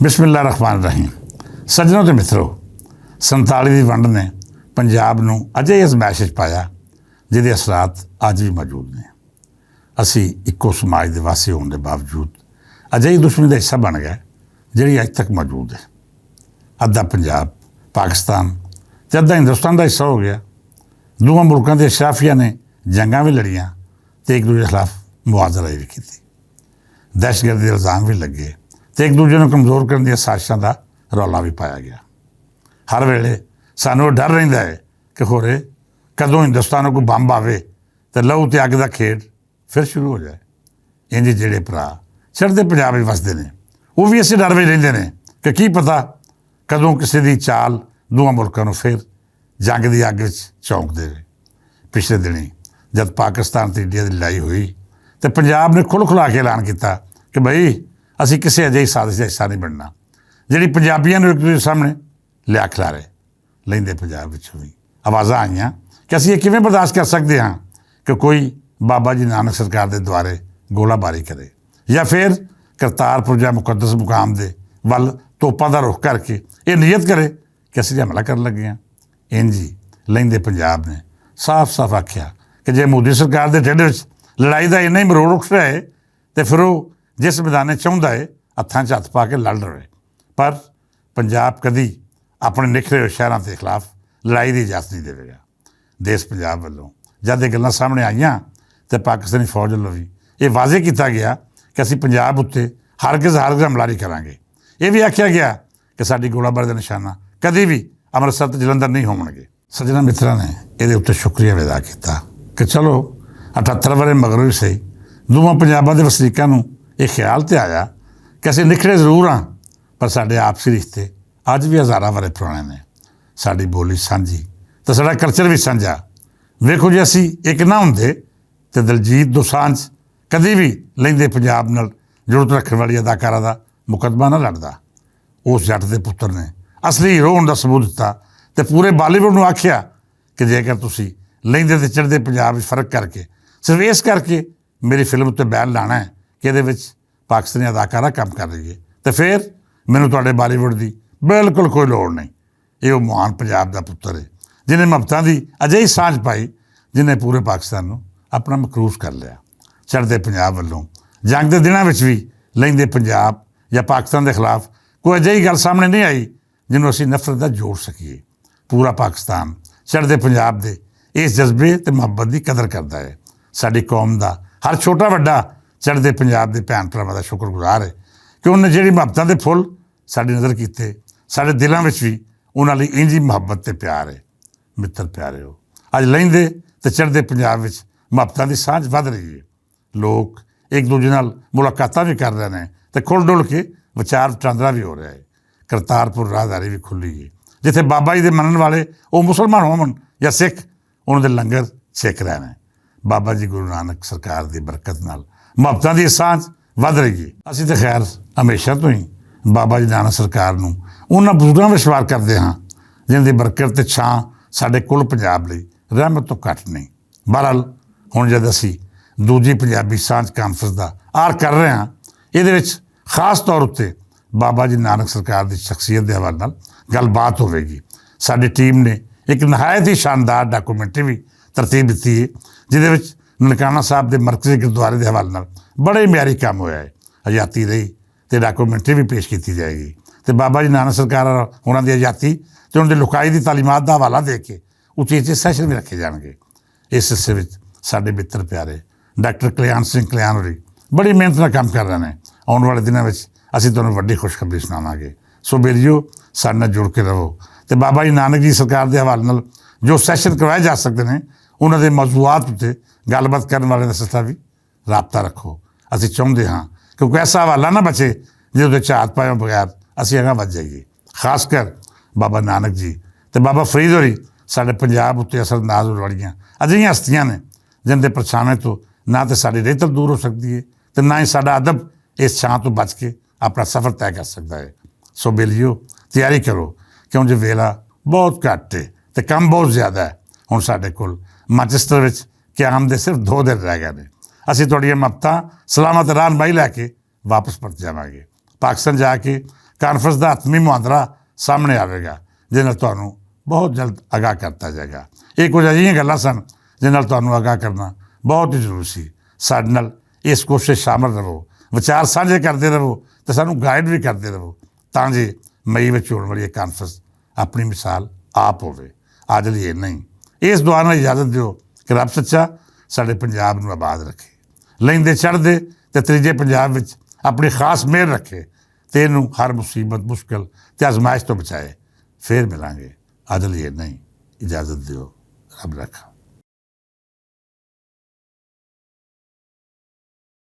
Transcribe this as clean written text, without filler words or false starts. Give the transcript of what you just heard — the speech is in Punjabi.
ਬਿਸਮਿਲ੍ਲਾ ਰਹਿਮਾਨ ਰਹੀਮ। ਸੱਜਣੋ ਤੇ ਮਿੱਤਰੋ, 47 ਦੀ ਵੰਡ ਨੇ ਪੰਜਾਬ ਨੂੰ ਅਜੇ ਅਜ਼ਮਾਇਸ਼ 'ਚ ਪਾਇਆ ਜਿਹਦੇ ਅਸਰਾਤ ਅੱਜ ਵੀ ਮੌਜੂਦ ਨੇ। ਅਸੀਂ ਇੱਕੋ ਸਮਾਜ ਦੇ ਵਾਸੀ ਹੋਣ ਦੇ ਬਾਵਜੂਦ ਅਜਿਹੀ ਦੁਸ਼ਮਣੀ ਦਾ ਹਿੱਸਾ ਬਣ ਗਏ ਜਿਹੜੀ ਅੱਜ ਤੱਕ ਮੌਜੂਦ ਹੈ। ਅੱਧਾ ਪੰਜਾਬ ਪਾਕਿਸਤਾਨ ਅਤੇ ਅੱਧਾ ਹਿੰਦੁਸਤਾਨ ਦਾ ਹਿੱਸਾ ਹੋ ਗਿਆ। ਦੋਵਾਂ ਮੁਲਕਾਂ ਦੇ ਅਸ਼ਰਾਫੀਆਂ ਨੇ ਜੰਗਾਂ ਵੀ ਲੜੀਆਂ ਅਤੇ ਇੱਕ ਦੂਜੇ ਖਿਲਾਫ ਮੁਆਜ਼ਰਾਈ ਵੀ ਕੀਤੀ। ਦਹਿਸ਼ਤਗਰਦੀ ਦੇ ਇਲਜ਼ਾਮ ਵੀ ਲੱਗੇ ਅਤੇ ਇੱਕ ਦੂਜੇ ਨੂੰ ਕਮਜ਼ੋਰ ਕਰਨ ਦੀਆਂ ਸਾਜ਼ਿਸ਼ਾਂ ਦਾ ਰੌਲਾ ਵੀ ਪਾਇਆ ਗਿਆ। ਹਰ ਵੇਲੇ ਸਾਨੂੰ ਡਰ ਰਹਿੰਦਾ ਹੈ ਕਿ ਹੋਰੇ ਕਦੋਂ ਹਿੰਦੁਸਤਾਨ ਨੂੰ ਕੋਈ ਬੰਬ ਆਵੇ ਅਤੇ ਲਹੂ ਅਤੇ ਅੱਗ ਦਾ ਖੇਡ ਫਿਰ ਸ਼ੁਰੂ ਹੋ ਜਾਏ। ਇੰਝ ਜਿਹੜੇ ਭਰਾ ਚੜ੍ਹਦੇ ਪੰਜਾਬ ਵਿੱਚ ਵਸਦੇ ਨੇ ਉਹ ਵੀ ਇਸੇ ਡਰ ਵਿੱਚ ਰਹਿੰਦੇ ਨੇ ਕਿ ਕੀ ਪਤਾ ਕਦੋਂ ਕਿਸੇ ਦੀ ਚਾਲ ਦੋਵਾਂ ਮੁਲਕਾਂ ਨੂੰ ਫਿਰ ਜੰਗ ਦੀ ਅੱਗ ਵਿੱਚ ਝੋਂਕ ਦੇਵੇ। ਪਿਛਲੇ ਦਿਨੀਂ ਜਦ ਪਾਕਿਸਤਾਨ ਅਤੇ ਇੰਡੀਆ ਦੀ ਲੜਾਈ ਹੋਈ ਤਾਂ ਪੰਜਾਬ ਨੇ ਖੁੱਲ੍ਹ ਖੁਲਾ ਕੇ ਐਲਾਨ ਕੀਤਾ ਕਿ ਬਈ ਅਸੀਂ ਕਿਸੇ ਅਜਿਹੀ ਸਾਜ਼ਿਸ਼ ਦਾ ਹਿੱਸਾ ਨਹੀਂ ਬਣਨਾ ਜਿਹੜੀ ਪੰਜਾਬੀਆਂ ਨੂੰ ਇੱਕ ਦੂਜੇ ਸਾਹਮਣੇ ਲਿਆ ਖਿਲਾਰੇ। ਲੈਂਦੇ ਪੰਜਾਬ ਵਿੱਚੋਂ ਵੀ ਆਵਾਜ਼ਾਂ ਆਈਆਂ ਕਿ ਅਸੀਂ ਇਹ ਕਿਵੇਂ ਬਰਦਾਸ਼ਤ ਕਰ ਸਕਦੇ ਹਾਂ ਕਿ ਕੋਈ ਬਾਬਾ ਜੀ ਨਾਨਕ ਸਰਕਾਰ ਦੇ ਦੁਆਰੇ ਗੋਲਾਬਾਰੀ ਕਰੇ ਜਾਂ ਫਿਰ ਕਰਤਾਰਪੁਰ ਜਾਂ ਮੁਕੱਦਸ ਮੁਕਾਮ ਦੇ ਵੱਲ ਤੋਪਾਂ ਦਾ ਰੁਖ ਕਰਕੇ ਇਹ ਨੀਅਤ ਕਰੇ ਕਿ ਅਸੀਂ ਹਮਲਾ ਕਰਨ ਲੱਗੇ ਹਾਂ। ਇੰਝ ਹੀ ਲੈਂਦੇ ਪੰਜਾਬ ਨੇ ਸਾਫ਼ ਆਖਿਆ ਕਿ ਜੇ ਮੋਦੀ ਸਰਕਾਰ ਦੇ ਢਿੱਡ ਵਿੱਚ ਲੜਾਈ ਦਾ ਇੰਨਾ ਹੀ ਮਰੋੜ ਉੱਠ ਰਿਹਾ ਹੈ ਅਤੇ ਫਿਰ ਉਹ ਜਿਸ ਮੈਦਾਨੇ ਚਾਹੁੰਦਾ ਹੈ ਹੱਥਾਂ 'ਚ ਹੱਥ ਪਾ ਕੇ ਲੜ ਰਹੇ। ਪਰ ਪੰਜਾਬ ਕਦੀ ਆਪਣੇ ਨਿਖਰੇ ਹੋਏ ਸ਼ਹਿਰਾਂ ਦੇ ਖਿਲਾਫ ਲੜਾਈ ਦੀ ਇਜਾਜ਼ਤ ਨਹੀਂ ਦੇਵੇਗਾ। ਦੇਸ਼ ਪੰਜਾਬ ਵੱਲੋਂ ਜਦ ਇਹ ਗੱਲਾਂ ਸਾਹਮਣੇ ਆਈਆਂ ਤਾਂ ਪਾਕਿਸਤਾਨੀ ਫੌਜ ਵੱਲੋਂ ਵੀ ਇਹ ਵਾਜ਼ੇ ਕੀਤਾ ਗਿਆ ਕਿ ਅਸੀਂ ਪੰਜਾਬ ਉੱਤੇ ਹਰਗਿਜ਼ ਹਮਲਾ ਨਹੀਂ ਕਰਾਂਗੇ। ਇਹ ਵੀ ਆਖਿਆ ਗਿਆ ਕਿ ਸਾਡੀ ਗੋਲਾਬਾਰੀ ਦਾ ਨਿਸ਼ਾਨਾ ਕਦੀ ਵੀ ਅੰਮ੍ਰਿਤਸਰ ਅਤੇ ਜਲੰਧਰ ਨਹੀਂ ਹੋਣਗੇ। ਸੱਜਣਾ ਮਿੱਤਰਾਂ ਨੇ ਇਹਦੇ ਉੱਤੇ ਸ਼ੁਕਰੀਆ ਵੀ ਅਦਾ ਕੀਤਾ ਕਿ ਚਲੋ 78 ਵਰ੍ਹੇ ਮਗਰੋਂ ਵੀ ਸਹੀ ਦੋਵਾਂ ਪੰਜਾਬਾਂ ਦੇ ਵਸਨੀਕਾਂ ਨੂੰ ਇਹ ਖਿਆਲ ਤੇ ਆਇਆ ਕਿ ਅਸੀਂ ਨਿਖਰੇ ਜ਼ਰੂਰ ਹਾਂ ਪਰ ਸਾਡੇ ਆਪਸੀ ਰਿਸ਼ਤੇ ਅੱਜ ਵੀ ਹਜ਼ਾਰਾਂ ਵਰ੍ਹੇ ਪੁਰਾਣੇ ਨੇ। ਸਾਡੀ ਬੋਲੀ ਸਾਂਝੀ ਅਤੇ ਸਾਡਾ ਕਲਚਰ ਵੀ ਸਾਂਝਾ। ਵੇਖੋ ਜੇ ਅਸੀਂ ਇੱਕ ਨਾ ਹੁੰਦੇ ਤਾਂ ਦਲਜੀਤ ਦੋਸਾਂਝ ਕਦੀ ਵੀ ਲੈਂਦੇ ਪੰਜਾਬ ਨਾਲ ਜ਼ਰੂਰਤ ਰੱਖਣ ਵਾਲੀ ਅਦਾਕਾਰਾ ਦਾ ਮੁਕੱਦਮਾ ਨਾ ਲੜਦਾ। ਉਸ ਜੱਟ ਦੇ ਪੁੱਤਰ ਨੇ ਅਸਲੀ ਹੀਰੋ ਹੋਣ ਦਾ ਸਬੂਤ ਦਿੱਤਾ ਅਤੇ ਪੂਰੇ ਬਾਲੀਵੁੱਡ ਨੂੰ ਆਖਿਆ ਕਿ ਜੇਕਰ ਤੁਸੀਂ ਲੈਂਦੇ ਅਤੇ ਚੜ੍ਹਦੇ ਪੰਜਾਬ ਵਿੱਚ ਫਰਕ ਕਰਕੇ ਸਿਰਫ ਇਸ ਕਰਕੇ ਮੇਰੀ ਫਿਲਮ ਉੱਤੇ ਬੈਨ ਲਾਣਾ ਹੈ ਕਿ ਇਹਦੇ ਵਿੱਚ ਪਾਕਿਸਤਾਨੀ ਅਦਾਕਾਰਾ ਕੰਮ ਕਰ ਰਹੀ ਹੈ ਅਤੇ ਫਿਰ ਮੈਨੂੰ ਤੁਹਾਡੇ ਬਾਲੀਵੁੱਡ ਦੀ ਬਿਲਕੁਲ ਕੋਈ ਲੋੜ ਨਹੀਂ। ਇਹ ਉਹ ਮਹਾਨ ਪੰਜਾਬ ਦਾ ਪੁੱਤਰ ਹੈ ਜਿਹਨੇ ਮੁਹੱਬਤਾਂ ਦੀ ਅਜਿਹੀ ਸਾਂਝ ਪਾਈ ਜਿਹਨੇ ਪੂਰੇ ਪਾਕਿਸਤਾਨ ਨੂੰ ਆਪਣਾ ਮਕਰੂਸ ਕਰ ਲਿਆ। ਚੜ੍ਹਦੇ ਪੰਜਾਬ ਵੱਲੋਂ ਜੰਗ ਦੇ ਦਿਨਾਂ ਵਿੱਚ ਵੀ ਲੈਂਦੇ ਪੰਜਾਬ ਜਾਂ ਪਾਕਿਸਤਾਨ ਦੇ ਖਿਲਾਫ ਕੋਈ ਅਜਿਹੀ ਗੱਲ ਸਾਹਮਣੇ ਨਹੀਂ ਆਈ ਜਿਹਨੂੰ ਅਸੀਂ ਨਫ਼ਰਤ ਦਾ ਜੋੜ ਸਕੀਏ। ਪੂਰਾ ਪਾਕਿਸਤਾਨ ਚੜ੍ਹਦੇ ਪੰਜਾਬ ਦੇ ਇਸ ਜਜ਼ਬੇ ਅਤੇ ਮੁਹੱਬਤ ਦੀ ਕਦਰ ਕਰਦਾ ਹੈ। ਸਾਡੀ ਕੌਮ ਦਾ ਹਰ ਛੋਟਾ ਵੱਡਾ ਚੜ੍ਹਦੇ ਪੰਜਾਬ ਦੇ ਭੈਣ ਭਰਾਵਾਂ ਦਾ ਸ਼ੁਕਰਗੁਜ਼ਾਰ ਹੈ ਕਿ ਉਹਨੇ ਜਿਹੜੀ ਮੁਹੱਬਤਾਂ ਦੇ ਫੁੱਲ ਸਾਡੀ ਨਜ਼ਰ ਕੀਤੇ, ਸਾਡੇ ਦਿਲਾਂ ਵਿੱਚ ਵੀ ਉਹਨਾਂ ਲਈ ਇੰਝ ਹੀ ਮੁਹੱਬਤ ਅਤੇ ਪਿਆਰ ਹੈ। ਮਿੱਤਰ ਪਿਆਰਿਓ, ਅੱਜ ਲੈਂਦੇ ਅਤੇ ਚੜ੍ਹਦੇ ਪੰਜਾਬ ਵਿੱਚ ਮੁਹੱਬਤਾਂ ਦੀ ਸਾਂਝ ਵੱਧ ਰਹੀ ਹੈ। ਲੋਕ ਇੱਕ ਦੂਜੇ ਨਾਲ ਮੁਲਾਕਾਤਾਂ ਵੀ ਕਰ ਰਹੇ ਨੇ ਅਤੇ ਖੁੱਲ੍ਹ ਡੁੱਲ੍ਹ ਕੇ ਵਿਚਾਰ ਵਟਾਂਦਰਾ ਵੀ ਹੋ ਰਿਹਾ ਹੈ। ਕਰਤਾਰਪੁਰ ਰਾਹਦਾਰੀ ਵੀ ਖੁੱਲ੍ਹੀ ਹੈ ਜਿੱਥੇ ਬਾਬਾ ਜੀ ਦੇ ਮੰਨਣ ਵਾਲੇ ਉਹ ਮੁਸਲਮਾਨ ਹੋਣ ਜਾਂ ਸਿੱਖ ਉਹਨਾਂ ਦੇ ਲੰਗਰ ਛਕ ਰਹੇ ਨੇ। ਬਾਬਾ ਜੀ ਗੁਰੂ ਨਾਨਕ ਸਰਕਾਰ ਦੀ ਬਰਕਤ ਨਾਲ ਮੁਹੱਬਤਾਂ ਦੀ ਸਾਂਝ ਵੱਧ ਰਹੀ ਹੈ। ਅਸੀਂ ਤਾਂ ਖੈਰ ਹਮੇਸ਼ਾ ਤੋਂ ਹੀ ਬਾਬਾ ਜੀ ਨਾਨਕ ਸਰਕਾਰ ਨੂੰ ਉਹਨਾਂ ਬਜ਼ੁਰਗਾਂ ਵਿੱਚ ਵਾਰ ਕਰਦੇ ਹਾਂ ਜਿਨ੍ਹਾਂ ਦੀ ਬਰਕਤ ਅਤੇ ਛਾਂ ਸਾਡੇ ਕੁੱਲ ਪੰਜਾਬ ਲਈ ਰਹਿਮਤ ਤੋਂ ਘੱਟ ਨਹੀਂ। ਬਹਰਹਾਲ ਹੁਣ ਜਦ ਅਸੀਂ ਦੂਜੀ ਪੰਜਾਬੀ ਸਾਂਝ ਕਾਨਫਰੰਸ ਦਾ ਆਰ ਕਰ ਰਹੇ ਹਾਂ, ਇਹਦੇ ਵਿੱਚ ਖਾਸ ਤੌਰ ਉੱਤੇ ਬਾਬਾ ਜੀ ਨਾਨਕ ਸਰਕਾਰ ਦੀ ਸ਼ਖਸੀਅਤ ਦੇ ਹਵਾਲੇ ਨਾਲ ਗੱਲਬਾਤ ਹੋਵੇਗੀ। ਸਾਡੀ ਟੀਮ ਨੇ ਇੱਕ ਨਹਾਇਤ ਹੀ ਸ਼ਾਨਦਾਰ ਡਾਕੂਮੈਂਟਰੀ ਵੀ ਤਰਤੀਬ ਦਿੱਤੀ ਹੈ ਜਿਹਦੇ ਵਿੱਚ ਨਨਕਾਣਾ ਸਾਹਿਬ ਦੇ ਮਰਕਜ਼ੀ ਗੁਰਦੁਆਰੇ ਦੇ ਹਵਾਲੇ ਨਾਲ ਬੜੇ ਮਿਆਰੀ ਕੰਮ ਹੋਇਆ ਹੈ। ਹਯਾਤੀ ਰਹੀ ਅਤੇ ਡਾਕੂਮੈਂਟਰੀ ਵੀ ਪੇਸ਼ ਕੀਤੀ ਜਾਏਗੀ ਅਤੇ ਬਾਬਾ ਜੀ ਨਾਨਕ ਸਰਕਾਰ ਉਹਨਾਂ ਦੀ ਹਯਾਤੀ ਅਤੇ ਉਹਨਾਂ ਦੀ ਲੁਕਾਈ ਦੀ ਤਾਲੀਮਾਤ ਦਾ ਹਵਾਲਾ ਦੇ ਕੇ ਉੱਚੇ ਸੈਸ਼ਨ ਵੀ ਰੱਖੇ ਜਾਣਗੇ। ਇਸ ਹਿੱਸੇ ਵਿੱਚ ਸਾਡੇ ਮਿੱਤਰ ਪਿਆਰੇ ਡਾਕਟਰ ਕਲਿਆਣ ਸਿੰਘ ਕਲਿਆਣ ਹੋਰੀ ਬੜੀ ਮਿਹਨਤ ਨਾਲ ਕੰਮ ਕਰ ਰਹੇ ਨੇ। ਆਉਣ ਵਾਲੇ ਦਿਨਾਂ ਵਿੱਚ ਅਸੀਂ ਤੁਹਾਨੂੰ ਵੱਡੀ ਖੁਸ਼ਖਬਰੀ ਸੁਣਾਵਾਂਗੇ। ਸੋ ਬੇਲੀਓ, ਸਾਡੇ ਨਾਲ ਜੁੜ ਕੇ ਰਹੋ ਅਤੇ ਬਾਬਾ ਜੀ ਨਾਨਕ ਜੀ ਸਰਕਾਰ ਦੇ ਹਵਾਲੇ ਨਾਲ ਜੋ ਸੈਸ਼ਨ ਕਰਵਾਏ ਜਾ ਸਕਦੇ ਨੇ ਉਹਨਾਂ ਦੇ ਮੌਜ਼ੂਆਤ ਉੱਤੇ ਗੱਲਬਾਤ ਕਰਨ ਵਾਲੇ ਦਾ ਸਿਲਸਿਲਾ ਵੀ ਰਾਬਤਾ ਰੱਖੋ। ਅਸੀਂ ਚਾਹੁੰਦੇ ਹਾਂ ਕਿ ਕੋਈ ਐਸਾ ਹਵਾਲਾ ਨਾ ਬਚੇ ਜਿਹਦੇ ਉੱਤੇ ਝਾਤ ਪਾਏ ਬਗੈਰ ਅਸੀਂ ਅਗਾਂਹ ਵੱਧ ਜਾਈਏ। ਖਾਸ ਕਰ ਬਾਬਾ ਨਾਨਕ ਜੀ ਅਤੇ ਬਾਬਾ ਫਰੀਦ ਹੋਰੀ ਸਾਡੇ ਪੰਜਾਬ ਉੱਤੇ ਅਸਰਅੰਦਾਜ਼ ਹੋਣ ਵਾਲੀਆਂ ਅਜਿਹੀਆਂ ਹਸਤੀਆਂ ਨੇ ਜਿਨ੍ਹਾਂ ਦੇ ਪਰਛਾਵੇਂ ਤੋਂ ਨਾ ਤਾਂ ਸਾਡੀ ਰਹਿਤਲ ਦੂਰ ਹੋ ਸਕਦੀ ਹੈ ਅਤੇ ਨਾ ਹੀ ਸਾਡਾ ਅਦਬ ਇਸ ਛਾਂ ਤੋਂ ਬਚ ਕੇ ਆਪਣਾ ਸਫ਼ਰ ਤੈਅ ਕਰ ਸਕਦਾ ਹੈ। ਸੋ ਬੇਲੀਓ, ਤਿਆਰੀ ਕਰੋ ਕਿਉਂਕਿ ਵੇਲਾ ਬਹੁਤ ਘੱਟ ਹੈ ਅਤੇ ਕੰਮ ਬਹੁਤ ਜ਼ਿਆਦਾ ਹੈ। ਹੁਣ ਸਾਡੇ ਕੋਲ ਮੈਨਚੈਸਟਰ ਵਿੱਚ ਕਿਆਮ ਦੇ ਸਿਰਫ 2 ਦਿਨ ਰਹਿ ਗਏ ਨੇ। ਅਸੀਂ ਤੁਹਾਡੀਆਂ ਮੁਹੱਬਤਾਂ ਸਲਾਮਤ ਰਾਹਨੁਮਾਈ ਲੈ ਕੇ ਵਾਪਸ ਪਰਤ ਜਾਵਾਂਗੇ। ਪਾਕਿਸਤਾਨ ਜਾ ਕੇ ਕਾਨਫਰੰਸ ਦਾ ਹਤਮੀ ਮੁਹਾਂਦਰਾ ਸਾਹਮਣੇ ਆਵੇਗਾ, ਜਿਹਦੇ ਨਾਲ ਤੁਹਾਨੂੰ ਬਹੁਤ ਜਲਦ ਆਗਾਹ ਕਰਤਾ ਜਾਏਗਾ। ਇਹ ਕੁਝ ਅਜਿਹੀਆਂ ਗੱਲਾਂ ਸਨ ਜਿਹਦੇ ਨਾਲ ਤੁਹਾਨੂੰ ਆਗਾਹ ਕਰਨਾ ਬਹੁਤ ਹੀ ਜ਼ਰੂਰੀ ਸੀ। ਸਾਡੇ ਨਾਲ ਇਸ ਕੋਸ਼ਿਸ਼ ਸ਼ਾਮਲ ਰਹੋ, ਵਿਚਾਰ ਸਾਂਝੇ ਕਰਦੇ ਰਹੋ ਅਤੇ ਸਾਨੂੰ ਗਾਈਡ ਵੀ ਕਰਦੇ ਰਹੋ, ਤਾਂ ਜੇ ਮਈ ਵਿੱਚ ਹੋਣ ਵਾਲੀ ਇਹ ਕਾਨਫਰੰਸ ਆਪਣੀ ਮਿਸਾਲ ਆਪ ਹੋਵੇ। ਅੱਜ ਲਈ ਇੰਨਾ ਹੀ। ਇਸ ਦੁਆ ਨਾਲ ਇਜਾਜ਼ਤ ਦਿਓ ਕਿ ਰੱਬ ਸੱਚਾ ਸਾਡੇ ਪੰਜਾਬ ਨੂੰ ਆਬਾਦ ਰੱਖੇ, ਲੈਂਦੇ ਚੜ੍ਹਦੇ ਅਤੇ ਤੀਜੇ ਪੰਜਾਬ ਵਿੱਚ ਆਪਣੀ ਖਾਸ ਮਿਹਰ ਰੱਖੇ ਅਤੇ ਇਹਨੂੰ ਹਰ ਮੁਸੀਬਤ, ਮੁਸ਼ਕਿਲ ਅਤੇ ਅਜ਼ਮਾਇਸ਼ ਤੋਂ ਬਚਾਏ। ਫਿਰ ਮਿਲਾਂਗੇ। ਅੱਜ ਲਈ ਇੰਨਾ ਹੀ। ਇਜਾਜ਼ਤ ਦਿਓ। ਰੱਬ ਰੱਖਾ।